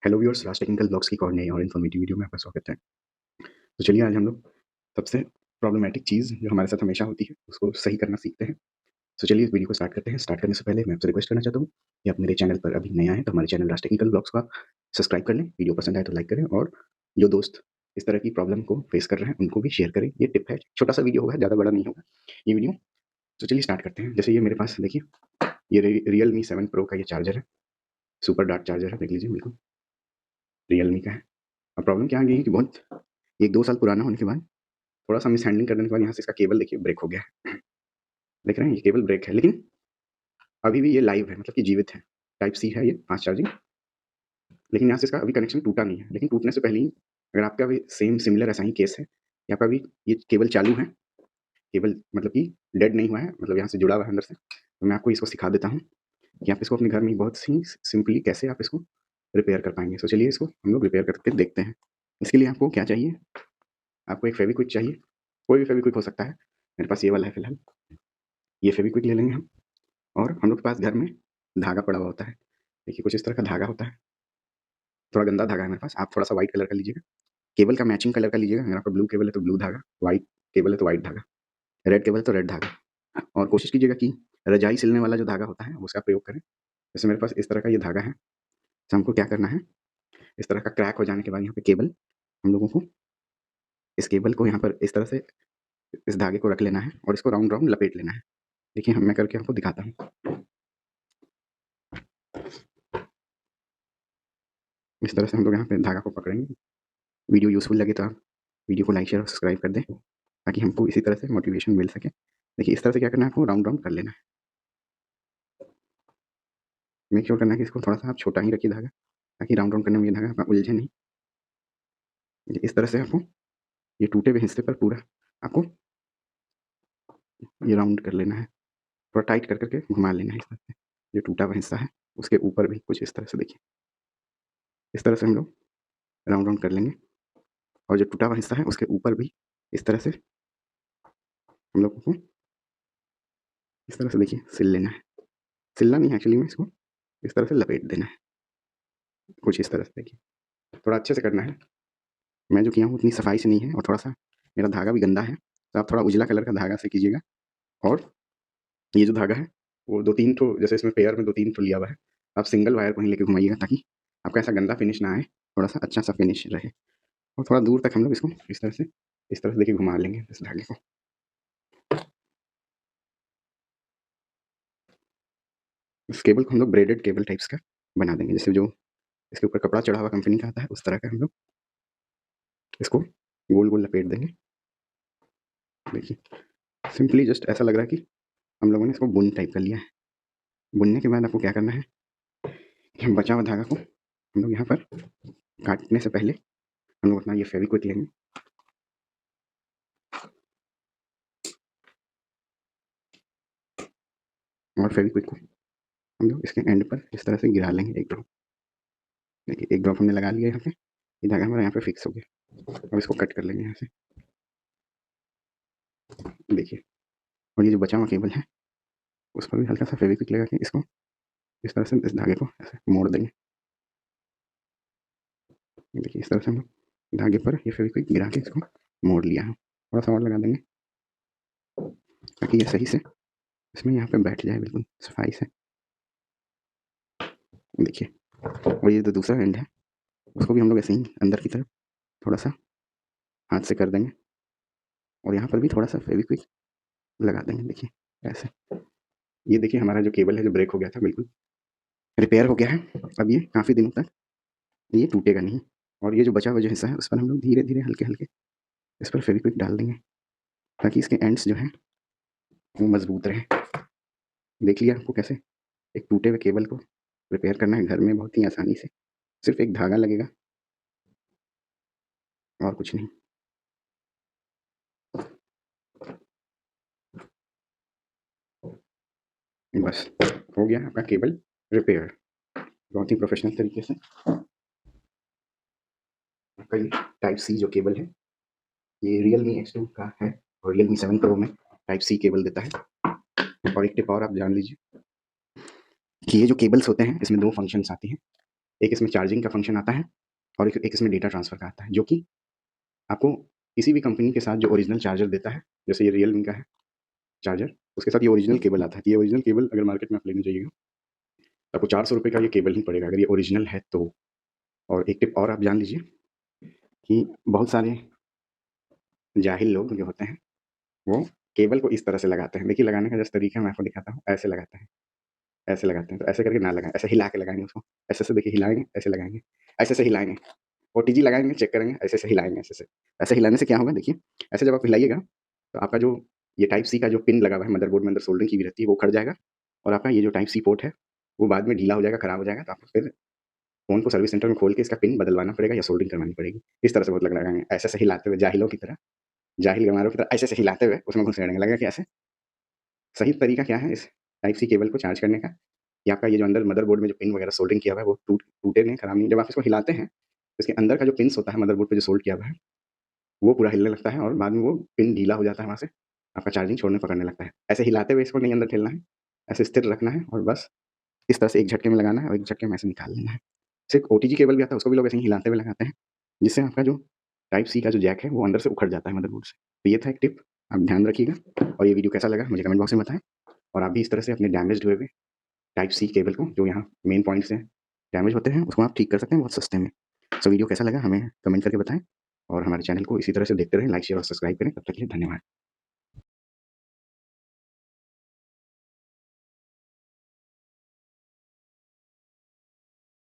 Hello viewers, राज technical blogs की एक और नई और इन्फॉर्मेटिव वीडियो में आपका स्वागत है। तो चलिए आज हम लोग सबसे प्रॉब्लमेटिक चीज़ जो हमारे साथ हमेशा होती है उसको सही करना सीखते हैं। तो चलिए इस वीडियो को स्टार्ट करते हैं। स्टार्ट करने से पहले मैं आपसे रिक्वेस्ट करना चाहता हूँ कि आप मेरे चैनल पर अभी नया है तो हमारे चैनल राज टेक्निकल ब्लॉग्स को आप सब्सक्राइब कर लें। वीडियो पसंद आए तो लाइक करें और जो दोस्त इस तरह की प्रॉब्लम को फेस कर रहे हैं उनको भी शेयर करें। ये टिप है, छोटा सा वीडियो होगा, ज़्यादा बड़ा नहीं होगा ये वीडियो। तो चलिए स्टार्ट करते हैं। जैसे ये मेरे पास देखिए, ये रियलमी 7 प्रो का ये चार्जर है, सुपर डार्क चार्जर है, देख लीजिए बिल्कुल रियलमी का है। अब प्रॉब्लम क्या आ गई है कि बहुत 1-2 साल पुराना होने के बाद थोड़ा-सा मिसहैंडलिंग करने के बाद यहाँ से इसका केबल देखिए ब्रेक हो गया है। देख रहे हैं ये केबल ब्रेक है, लेकिन अभी भी ये लाइव है, मतलब कि जीवित है। टाइप सी है ये फास्ट चार्जिंग, लेकिन यहाँ से इसका अभी कनेक्शन टूटा नहीं है। लेकिन टूटने से पहले ही अगर आपका भी सेम सिमिलर ऐसा ही केस है कि आपका भी ये केबल चालू है, केबल मतलब कि डेड नहीं हुआ है, मतलब यहाँ से जुड़ा हुआ है अंदर से, तो मैं आपको इसको सिखा देता हूँ कि आप इसको अपने घर में बहुत सी सिंपली कैसे आप इसको रिपेयर कर पाएँगे। तो चलिए इसको हम लोग रिपेयर करके देखते हैं। इसके लिए आपको क्या चाहिए, आपको एक फेविक्विक चाहिए, कोई भी फेविक्विक हो सकता है। मेरे पास ये वाला है फिलहाल। ये फेविक्विक ले लेंगे हम, और हम लोग के पास घर में धागा पड़ा हुआ होता है। देखिए कुछ इस तरह का धागा होता है, थोड़ा गंदा धागा है मेरे पास। आप थोड़ा-सा व्हाइट कलर का लीजिएगा, केबल का मैचिंग कलर का लीजिएगा। अगर आपका ब्लू केबल है तो ब्लू धागा, व्हाइट केबल है तो व्हाइट धागा, रेड केबल है तो रेड धागा। और कोशिश कीजिएगा कि रजाई सिलने वाला जो धागा होता है उसका प्रयोग करें। जैसे मेरे पास इस तरह का ये धागा है, तो हमको क्या करना है, इस तरह का क्रैक हो जाने के बाद यहाँ पे केबल, हम लोगों को इस केबल को यहाँ पर इस तरह से इस धागे को रख लेना है और इसको राउंड-राउंड लपेट लेना है। देखिए हम मैं करके आपको दिखाता हूँ। इस तरह से हम लोग यहाँ पे धागा को पकड़ेंगे। वीडियो यूज़फुल लगे तो आप वीडियो को लाइक, शेयर और सब्सक्राइब कर दें, ताकि हमको इसी तरह से मोटिवेशन मिल सके। देखिए इस तरह से क्या करना है, आपको राउंड-राउंड कर लेना है। मेक श्योर करना है कि इसको थोड़ा-सा आप छोटा ही रखिए धागा, ताकि राउंड-राउंड करने में ये धागा आपका उलझे नहीं। इस तरह से आपको ये टूटे हुए हिस्से पर पूरा आपको ये राउंड कर लेना है। थोड़ा टाइट कर के घुमा लेना है इस तरह से। जो टूटा हुआ हिस्सा है उसके ऊपर भी कुछ इस तरह से देखिए, इस तरह से हम लोग राउंड-राउंड कर लेंगे, और जो टूटा हुआ हिस्सा है उसके ऊपर भी इस तरह से हम लोगों को इस तरह से देखिए सिल लेना है। सिलना नहीं है एक्चुअली में, इसको इस तरह से लपेट देना है, कुछ इस तरह से देखिए। थोड़ा अच्छे से करना है। मैं जो किया हूँ उतनी सफाई से नहीं है और थोड़ा-सा मेरा धागा भी गंदा है, तो आप थोड़ा उजला कलर का धागा से कीजिएगा। और ये जो धागा है वो 2-3 ठो, जैसे इसमें पेयर में 2-3 ठो लिया हुआ है, आप सिंगल वायर को ही लेके घुमाइएगा, ताकि आपका ऐसा गंदा फिनिश ना आए, थोड़ा-सा अच्छा-सा फिनिश रहे। और थोड़ा दूर तक हम लोग इसको इस तरह से देखिए घुमा लेंगे इस धागे को। इस केबल को हम लोग ब्रेडेड केबल टाइप्स का बना देंगे, जैसे जो इसके ऊपर कपड़ा चढ़ा हुआ कंपनी का आता है, उस तरह का हम लोग इसको गोल-गोल लपेट देंगे। देखिए सिंपली जस्ट ऐसा लग रहा है कि हम लोगों ने इसको बुन टाइप कर लिया है। बुनने के बाद आपको क्या करना है, बचा हुआ धागा को हम लोग यहाँ पर काटने से पहले हम लोग अपना ये फेविक्विक लेंगे, और फेविक्विक को हम लोग इसके एंड पर इस तरह से गिरा लेंगे एक ड्रॉप। देखिए एक ड्रॉप हमने लगा लिया यहाँ पे, ये धागा हमारा यहाँ पे फिक्स हो गया। अब इसको कट कर लेंगे यहाँ से, देखिए। और ये जो बचा हुआ केबल है उस पर भी हल्का सा फेविक्विक लगा के इसको इस तरह से इस धागे को ऐसे मोड़ देंगे। देखिए इस तरह से हम लोग धागे पर ये फेविक्विक गिरा के इसको मोड़ लिया है। थोड़ा सा और लगा देंगे ताकि ये सही से इसमें यहाँ पे बैठ जाए बिल्कुल सफाई से। देखिए, और ये जो दूसरा एंड है उसको भी हम लोग ऐसे ही अंदर की तरफ थोड़ा सा हाथ से कर देंगे, और यहाँ पर भी थोड़ा सा फेविक्विक लगा देंगे। देखिए ऐसे, ये देखिए हमारा जो केबल है जो ब्रेक हो गया था बिल्कुल रिपेयर हो गया है। अब ये काफ़ी दिनों तक ये टूटेगा नहीं। और ये जो बचा हुआ जो हिस्सा है उस पर हम लोग धीरे धीरे हल्के हल्के इस पर फेविक्विक डाल देंगे, ताकि इसके एंड्स जो हैं वो मजबूत रहें। देख लिया आपको कैसे एक टूटे हुए केबल को रिपेयर करना है घर में बहुत ही आसानी से। सिर्फ एक धागा लगेगा और कुछ नहीं। बस हो गया आपका केबल रिपेयर, बहुत ही प्रोफेशनल तरीके से। आपका ये टाइप सी जो केबल है ये रियलमी X2 का है, और रियलमी 7 प्रो में टाइप सी केबल देता है। और एक टिप और आप जान लीजिए कि ये जो केबल्स होते हैं इसमें 2 फंक्शंस आती हैं। एक इसमें चार्जिंग का फंक्शन आता है और एक इसमें डेटा ट्रांसफ़र का आता है, जो कि आपको किसी भी कंपनी के साथ जो ओरिजिनल चार्जर देता है, जैसे ये रियलमी का है चार्जर, उसके साथ ये ओरिजिनल केबल आता है। ये ओरिजिनल केबल अगर मार्केट में आप लेने जाइएगा, तो आपको ₹400 का ये केबल ही पड़ेगा अगर ये ओरिजिनल है तो। और एक टिप और आप जान लीजिए कि बहुत सारे जाहिल लोग जो होते हैं, वो केबल को इस तरह से लगाते हैं। देखिए लगाने का जैसे तरीका मैं आपको दिखाता हूँ, ऐसे लगाते हैं, ऐसे लगाते हैं। तो ऐसे करके ना लगाएँ, ऐसे हिला के लगाएँगे उसको। ऐसे-ऐसे देखिए हिलाएँगे, ऐसे लगाएँगे, ऐसे-ऐसे हिलाएँगे। ओटीजी लगाएँगे, चेक करेंगे, ऐसे-ऐसे हिलाएँगे ऐसे-ऐसे। ऐसे हिलाने से क्या होगा देखिए, ऐसे जब आप हिलाइएगा, तो आपका जो ये टाइप सी का जो पिन लगा हुआ है मदरबोर्ड में अंदर सोल्डरिंग की हुई रहती है, वो उखड़ जाएगा और आपका ये जो टाइप सी पोर्ट है, वो बाद में ढीला हो जाएगा, खराब हो जाएगा, तो आपको फिर फ़ोन को सर्विस सेंटर में खोल के इसका पिन बदलवाना पड़ेगा या सोल्डरिंग करवानी पड़ेगी। इस तरह से बहुत लोग लगाएँगे, ऐसे-ऐसे हिलाते हुए जाहिलों की तरह, जाहिल गंवारों की तरह ऐसे-ऐसे हिलाते हुए उसमें घुसेड़ेंगे। लगेगा कि ऐसे सही तरीका क्या है इस टाइप सी केबल को चार्ज करने का, कि आपका ये जो अंदर मदरबोर्ड में जो पिन वगैरह सोल्डरिंग किया हुआ है, वो टूटे नहीं, खराब नहीं। जब आप इसको हिलाते हैं, तो इसके अंदर का जो पिन्स होता है मदरबोर्ड पे जो सोल्ड किया हुआ है, वो पूरा हिलने लगता है और बाद में वो पिन ढीला हो जाता है वहाँ से, आपका चार्जिंग छोड़ने पकड़ने लगता है। ऐसे हिलाते हुए इसको नहीं अंदर ठेलना है, ऐसे स्थिर रखना है और बस इस तरह से एक झटके में लगाना है और एक झटके में ऐसे निकाल लेना है। सिर्फ ओटीजी केबल भी आता है, उसको भी लोग ऐसे ही हिलाते हुए लगाते हैं, जिससे आपका जो टाइप सी का जो जैक है, वो अंदर से उखड़ जाता है मदरबोर्ड से। तो ये था एक टिप, आप ध्यान रखिएगा और ये वीडियो कैसा लगा मुझे कमेंट बॉक्स में बताएँ और आप भी इस तरह से अपने डैमेज्ड हुए हुए टाइप सी केबल को जो यहाँ मेन पॉइंट्स हैं, डैमेज होते हैं, उसको आप ठीक कर सकते हैं बहुत सस्ते में। सो वीडियो कैसा लगा हमें कमेंट करके बताएँ और हमारे चैनल को इसी तरह से देखते रहें, लाइक, शेयर और सब्सक्राइब करें। तब तक के लिए धन्यवाद।